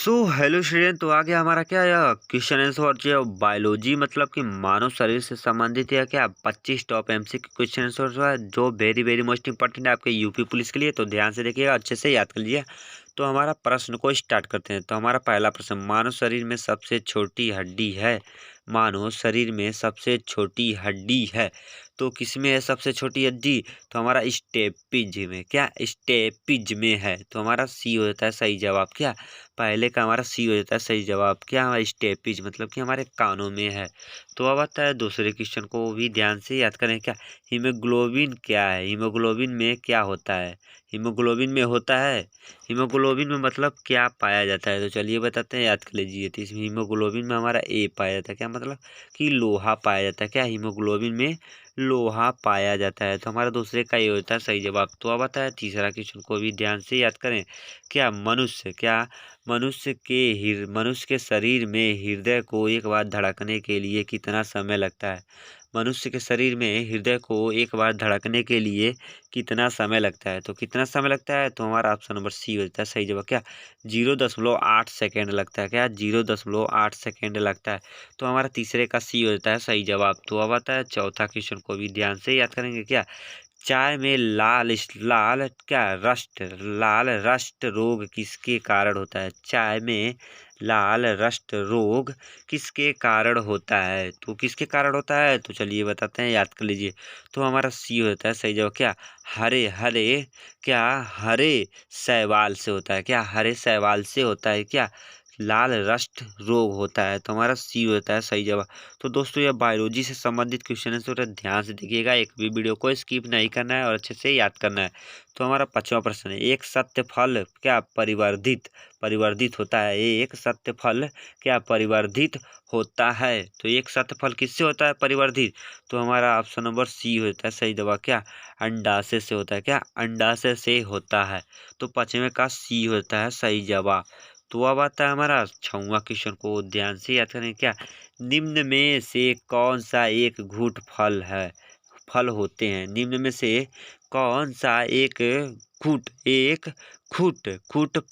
Hello student. तो आगे हमारा क्या यह क्वेश्चन आंसर और जो बायोलॉजी मतलब कि मानव शरीर से संबंधित है क्या 25 टॉप एमसीक्यू क्वेश्चन आंसर जो है जो वेरी वेरी मोस्ट इंपॉर्टेंट है आपके यूपी पुलिस के लिए। तो ध्यान से देखिएगा, अच्छे से याद कर लीजिए। तो हमारा प्रश्न को स्टार्ट करते हैं। तो हमारा पहला प्रश्न, मानव शरीर में सबसे छोटी हड्डी है। मानव शरीर में सबसे छोटी हड्डी है तो किसमें है सबसे छोटी हड्डी? तो हमारा स्टेपिज में। क्या स्टेपिज में है? तो हमारा सी हो जाता है सही जवाब। क्या पहले का हमारा सी हो जाता है सही जवाब। क्या हमारा स्टेपिज मतलब कि हमारे कानों में है। तो अब आता है दूसरे क्वेश्चन को भी ध्यान से याद करें। क्या हीमोग्लोबिन क्या है? हीमोग्लोबिन में क्या होता है? हीमोग्लोबिन में होता है, हीमोग्लोबिन में मतलब क्या पाया जाता है? तो चलिए बताते हैं, याद कर लीजिए। तो इसमें हीमोग्लोबिन में हमारा ए पाया जाता है। क्या मतलब कि लोहा पाया जाता है। क्या हीमोग्लोबिन में लोहा पाया जाता है। तो हमारा दूसरे का ये होता है सही जवाब। तो अब आता है तीसरा क्वेश्चन को भी ध्यान से याद करें। क्या मनुष्य के शरीर में हृदय को एक बार धड़कने के लिए कितना समय लगता है? मनुष्य के शरीर में हृदय को एक बार धड़कने के लिए कितना समय लगता है? तो कितना समय लगता है? तो हमारा ऑप्शन नंबर सी हो जाता है सही जवाब। क्या 0.8 सेकेंड लगता है। क्या 0.8 सेकेंड लगता है। तो हमारा तीसरे का सी हो जाता है सही जवाब। तो अब आता है चौथा क्वेश्चन को भी ध्यान से याद करेंगे। क्या चाय में लाल रस्ट रोग किसके कारण होता है? चाय में लाल रस्ट रोग किसके कारण होता है? तो किसके कारण होता है? तो चलिए बताते हैं, याद कर लीजिए। तो हमारा सी होता है सही जवाब। क्या हरे हरे क्या हरे शैवाल से होता है। क्या हरे शैवाल से होता है। क्या लाल रस्ट रोग होता है। तो हमारा सी होता है सही जवाब। तो दोस्तों, यह बायोलॉजी से संबंधित क्वेश्चन है, तो ध्यान से देखिएगा, एक भी वीडियो को स्किप नहीं करना है और अच्छे से याद करना है। तो हमारा पांचवा प्रश्न है, एक सत्य फल क्या परिवर्धित परिवर्धित होता है? एक सत्य फल क्या परिवर्धित होता है? तो एक सत्य फल किससे होता है परिवर्धित? तो हमारा ऑप्शन नंबर सी होता है सही जवाब। क्या अंडाशय से होता है। क्या अंडाशय से होता है। तो पांचवें का सी होता है सही जवाब। तो अब आता है हमारा छठवां क्वेश्चन को ध्यान से याद करें। क्या निम्न में से कौन सा एक घूट फल होते हैं? निम्न में से कौन सा एक खूट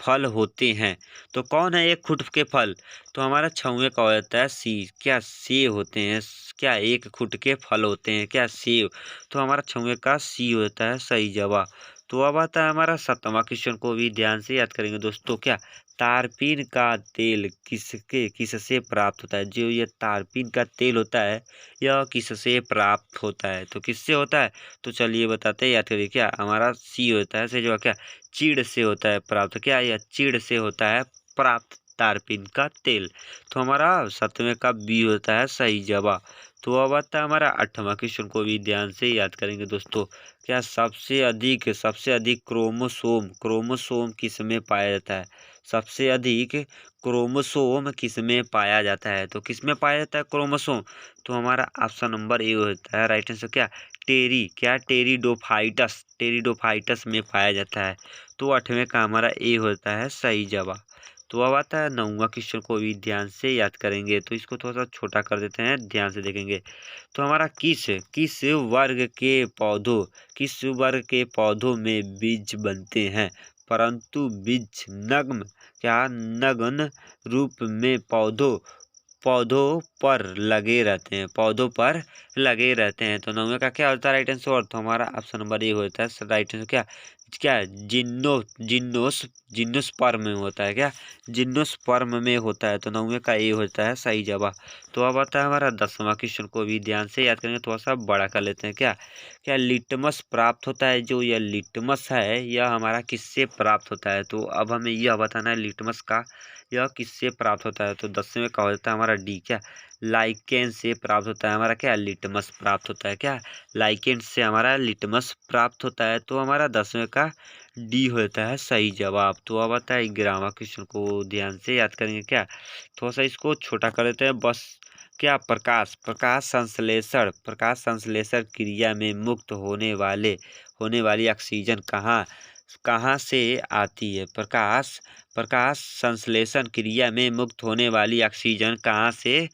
फल होते हैं? तो कौन है एक खूट के फल? तो हमारा छठवें का हो जाता है सी। क्या सेब होते हैं? क्या एक खूट के फल होते हैं? क्या सेब? तो हमारा छठवें का सी होता है सही जवाब। तो अब आता है हमारा सातवां क्वेश्चन को भी ध्यान से याद करेंगे दोस्तों। क्या तारपीन का तेल किससे प्राप्त होता है? जो ये तारपीन का तेल होता है यह किससे प्राप्त होता है? तो किससे होता है? तो चलिए बताते हैं, याद करिए। क्या हमारा सी होता है सही जवाब। क्या चीड़ से होता है प्राप्त। क्या यह चीड़ से होता है प्राप्त तारपीन का तेल। तो हमारा सातवें का बी होता है सही जवाब। तो अब आता है हमारा आठवां क्वेश्चन को भी ध्यान से याद करेंगे दोस्तों। क्या सबसे अधिक क्रोमोसोम किस में पाया जाता है? सबसे अधिक क्रोमोसोम किस में पाया जाता है? तो किस में पाया जाता है क्रोमोसोम? तो हमारा ऑप्शन नंबर ए होता है राइट आंसर। क्या टेरिडोफाइटस में पाया जाता है। तो आठवें का हमारा ए होता है सही जवाब। तो अब आता है नौवां क्वेश्चन को भी ध्यान से याद करेंगे। तो इसको थोड़ा सा छोटा कर देते हैं, ध्यान से देखेंगे। तो हमारा किस वर्ग के पौधों में बीज बनते हैं परंतु बीज नग्न रूप में पौधों पर लगे रहते हैं। तो नौवे का क्या होता है राइट आंसर? तो हमारा ऑप्शन नंबर ए होता है राइट आंसर। क्या क्या जिम्नोस्पर्म में होता है। क्या जिम्नोस्पर्म में होता है। तो नौवे का ए होता है सही जवाब। तो अब आता है हमारा 10वां क्वेश्चन को भी ध्यान से याद करेंगे, थोड़ा सा बड़ा कर लेते हैं। क्या क्या लिटमस प्राप्त होता है? जो यह लिटमस है यह हमारा किससे प्राप्त होता है? तो अब हमें यह बताना है लिटमस का यह किससे प्राप्त होता है। तो 10वें का हो जाता है हमारा डी। क्या लाइकेन से प्राप्त होता है हमारा। क्या लिटमस प्राप्त होता है। क्या लाइकेन से हमारा लिटमस प्राप्त होता है। तो हमारा 10वें का डी होता है सही जवाब। तो अब आता है 11वां क्वेश्चन को ध्यान से याद करेंगे। क्या थोड़ा सा इसको छोटा कर देते हैं बस। क्या प्रकाश संश्लेषण क्रिया में मुक्त होने वाली ऑक्सीजन कहाँ कहाँ से आती है? प्रकाश संश्लेषण क्रिया में मुक्त होने वाली ऑक्सीजन कहाँ से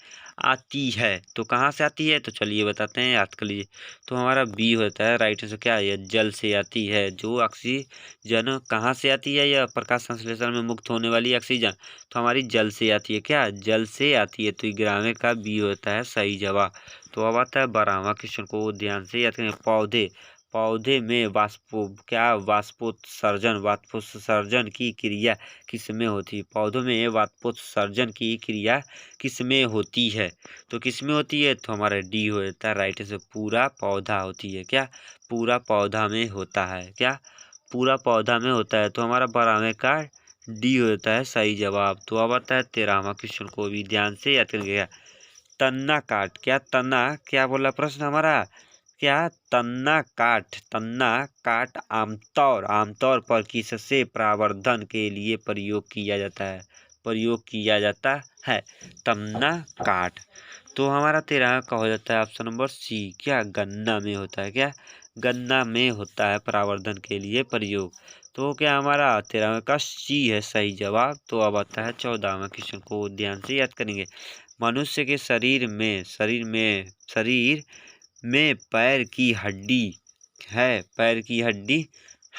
आती है? तो कहाँ से आती है? तो चलिए बताते हैं, याद कर लीजिए। तो हमारा बी होता है राइट आंसर। क्या है? जल से आती है। जो ऑक्सीजन कहाँ से आती है? यह प्रकाश संश्लेषण में मुक्त होने वाली ऑक्सीजन तो हमारी जल से आती है। क्या? जल से आती है। तो 11वें का बी होता है सही जवाब। तो अब आता है 12वां क्वेश्चन को ध्यान से याद करें। पौधे में वाष्पोत्सर्जन की क्रिया किसमें होती है? पौधों में वाष्पोत्सर्जन की क्रिया किसमें होती है? तो किसमें होती है? तो हमारा डी होता है राइट आंसर। पूरा पौधा होती है। क्या? पूरा पौधा में होता है। क्या? पूरा पौधा में होता है। तो हमारा 12वें का डी होता है सही जवाब। तो अब आता है 13वां क्वेश्चन को भी ध्यान से याद करेंगे। तन्ना काट। क्या बोला प्रश्न हमारा? क्या? तन्ना काट आमतौर पर किससे प्रवर्धन के लिए प्रयोग किया जाता है? तन्ना काट। तो हमारा 13 का हो जाता है ऑप्शन नंबर सी। क्या? गन्ना में होता है। क्या? गन्ना में होता है प्रवर्धन के लिए प्रयोग। तो क्या हमारा 13 का सी है सही जवाब। तो अब आता है 14वां क्वेश्चन को ध्यान से याद करेंगे। मनुष्य के शरीर में पैर की हड्डी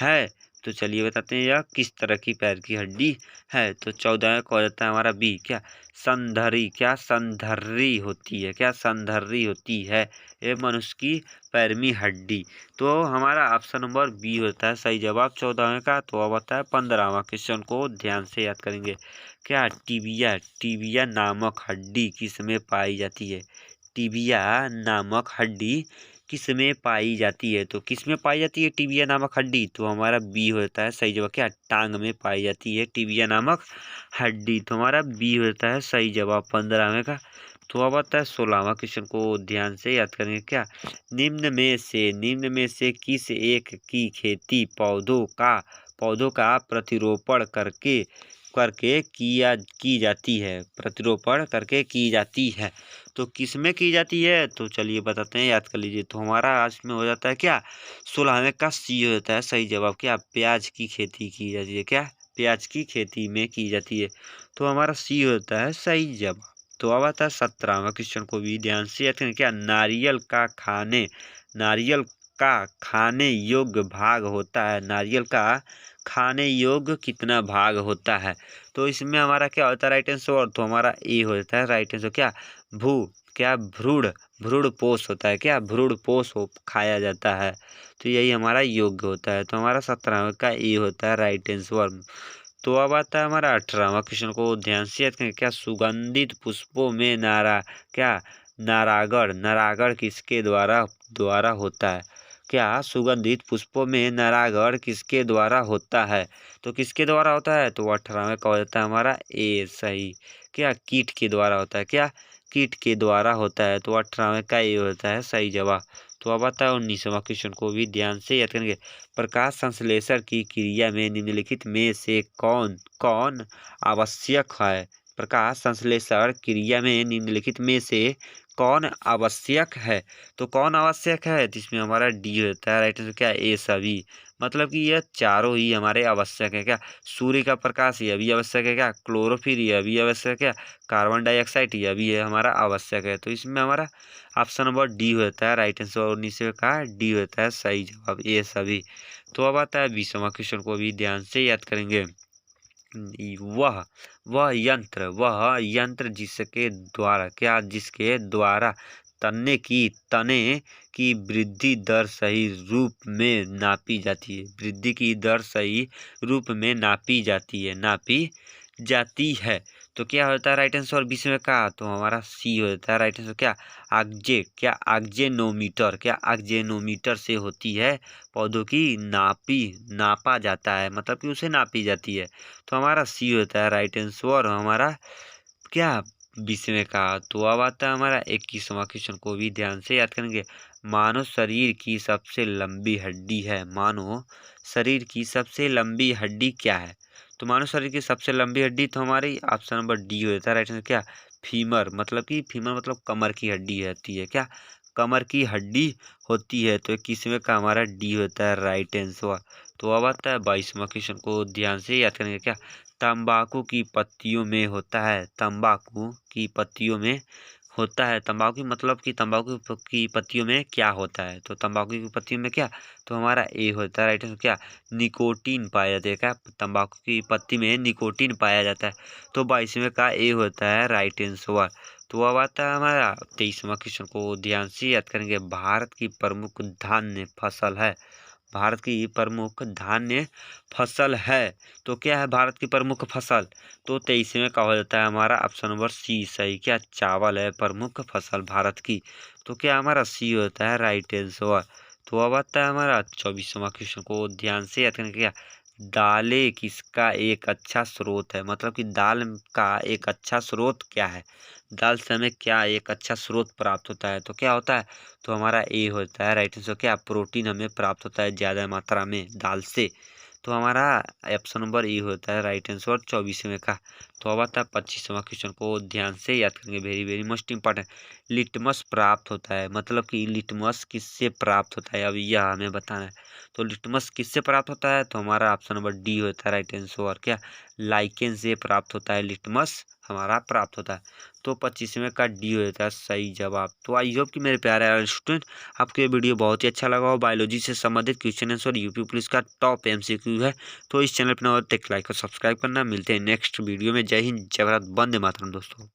है। तो चलिए बताते हैं यह किस तरह की पैर की हड्डी है। तो 14 को हो जाता है हमारा बी। क्या? संधरी। क्या? संधरी होती है। क्या? संधरी होती है ये मनुष्य की पैरवी हड्डी। तो हमारा ऑप्शन नंबर बी होता है सही जवाब 14वें का। तो अब आता है 15वां क्वेश्चन को ध्यान से याद करेंगे। क्या? टीबिया नामक हड्डी किसमें पाई जाती है? टीबिया नामक हड्डी किसमें पाई जाती है? तो किसमें पाई जाती है टीबिया नामक हड्डी? तो हमारा बी होता है सही जवाब। क्या? टांग में पाई जाती है टीबिया नामक हड्डी। तो हमारा बी होता है सही जवाब 15वें का। तो अब आता है 16वां क्वेश्चन को ध्यान से याद करेंगे। क्या? निम्न में से किस एक की खेती पौधों का प्रतिरोपण करके करके की जाती है? प्रतिरोपण करके की जाती है। तो किसमें की जाती है? तो चलिए बताते हैं, याद कर लीजिए। तो हमारा आज में हो जाता है क्या? 16वें का सी होता है सही जवाब। क्या? प्याज की खेती की जाती है। क्या? प्याज की खेती में की जाती है। तो हमारा सी होता है सही जवाब। तो अब आता है 17वां क्वेश्चन को भी ध्यान से याद करें। क्या? नारियल का खाने योग्य भाग होता है। नारियल का खाने योग्य कितना भाग होता है? तो इसमें हमारा क्या होता है राइट आंसर? तो हमारा ए होता है राइट आंसर। क्या? भ्रूण पोष होता है। क्या? भ्रूण पोष खाया जाता है। तो यही हमारा योग्य होता है। तो हमारा 17वें का ए होता है राइट आंसर। तो अब आता है हमारा 18वां क्वेश्चन को ध्यान से याद करें। क्या? सुगंधित पुष्पों में नारागढ़ किसके द्वारा होता है? क्या? सुगंधित पुष्पों में नारागढ़ किसके द्वारा होता है? तो किसके द्वारा होता है? तो 18वें का हो जाता है हमारा ए सही। क्या? कीट के द्वारा होता है। क्या? कीट के द्वारा होता है। तो 18वें का ए होता है सही जवाब। तो अब आता है 19वां क्वेश्चन को भी ध्यान से याद करेंगे। प्रकाश संश्लेषण की क्रिया में निम्नलिखित में से कौन आवश्यक है? प्रकाश संश्लेषण क्रिया में निम्नलिखित में से कौन आवश्यक है? तो कौन आवश्यक है? तो इसमें हमारा डी होता है राइट आंसर। क्या? ए सभी। मतलब कि यह चारों ही हमारे आवश्यक है। क्या? सूर्य का प्रकाश यह भी आवश्यक है। क्या? क्लोरोफिल यह भी आवश्यक है। कार्बन डाइऑक्साइड यह भी है हमारा आवश्यक है। तो इसमें हमारा ऑप्शन नंबर डी होता है राइट आंसर। और 19वें का डी होता है सही जवाब ये सभी। तो अब आता है 20वां क्वेश्चन को भी ध्यान से याद करेंगे। वह यंत्र जिसके द्वारा तने की वृद्धि दर सही रूप में नापी जाती है। वृद्धि की दर सही रूप में नापी जाती है। तो क्या होता है राइट आंसर 20वें का? तो हमारा सी होता है राइट आंसर। क्या? आक्जेनोमीटर से होती है पौधों की नापा जाता है। मतलब कि उसे नापी जाती है। तो हमारा सी होता है राइट आंसर। और हमारा क्या? 20वें का। तो अब आता है हमारा 21वां क्वेश्चन को भी ध्यान से याद करेंगे। मानव शरीर की सबसे लंबी हड्डी क्या है? तो मानव शरीर की सबसे लंबी हड्डी तो हमारी ऑप्शन नंबर डी होता है राइट आंसर। क्या? फीमर मतलब कमर की हड्डी होती है। क्या? कमर की हड्डी होती है। तो 21वें का हमारा डी होता है राइट आंसर। तो अब आता है 22वां क्वेश्चन को ध्यान से याद करेंगे क्या। तंबाकू की पत्तियों में होता है, तंबाकू की पत्तियों में होता है, तंबाकू की मतलब कि तंबाकू की पत्तियों में क्या होता है। तो तंबाकू की पत्तियों में क्या, तो हमारा ए होता है राइट आंसर क्या, निकोटीन पाया जाता है। क्या, तंबाकू की पत्ती में निकोटीन पाया जाता है। तो 22वें का ए होता है राइट आंसर। तो अब आता है हमारा 23वां क्वेश्चन को ध्यान से याद करेंगे। भारत की प्रमुख धान्य फसल है, भारत की प्रमुख धान्य फसल है। तो क्या है भारत की प्रमुख फसल, तो 23वें का हो जाता है हमारा ऑप्शन नंबर सी सही। क्या, चावल है प्रमुख फसल भारत की। तो क्या हमारा सी होता है राइट आंसर। तो अब आता है हमारा 24वां क्वेश्चन को ध्यान से याद करेंगे। क्या, दालें किसका एक अच्छा स्रोत है, मतलब कि दाल का एक अच्छा स्रोत क्या है, दाल से हमें क्या एक अच्छा स्रोत प्राप्त होता है। तो क्या होता है, तो हमारा ए होता है राइट आंसर। क्या, प्रोटीन हमें प्राप्त होता है ज़्यादा मात्रा में दाल से। तो हमारा ऑप्शन नंबर ए होता है राइट आंसर 24वें का। तो अब आता है 25वां क्वेश्चन को ध्यान से याद करेंगे, very very most important. Litmus प्राप्त होता है, मतलब कि लिटमस किससे प्राप्त होता है, अब यह हमें बताना है। तो लिटमस किससे प्राप्त होता है, तो हमारा ऑप्शन नंबर डी होता है राइट आंसर। क्या, लाइकेन से प्राप्त होता है लिटमस हमारा प्राप्त होता है। तो 25वें का डी होता है सही जवाब। तो आई होप कि मेरे प्यारे स्टूडेंट आपको ये वीडियो बहुत ही अच्छा लगा हो। बायोलॉजी से संबंधित क्वेश्चन आंसर यूपी पुलिस का टॉप एमसीक्यू है। तो इस चैनल पर और टेक लाइक और सब्सक्राइब करना। मिलते हैं नेक्स्ट वीडियो में। जय हिंद, जय भारत, वंदे मातरम दोस्तों।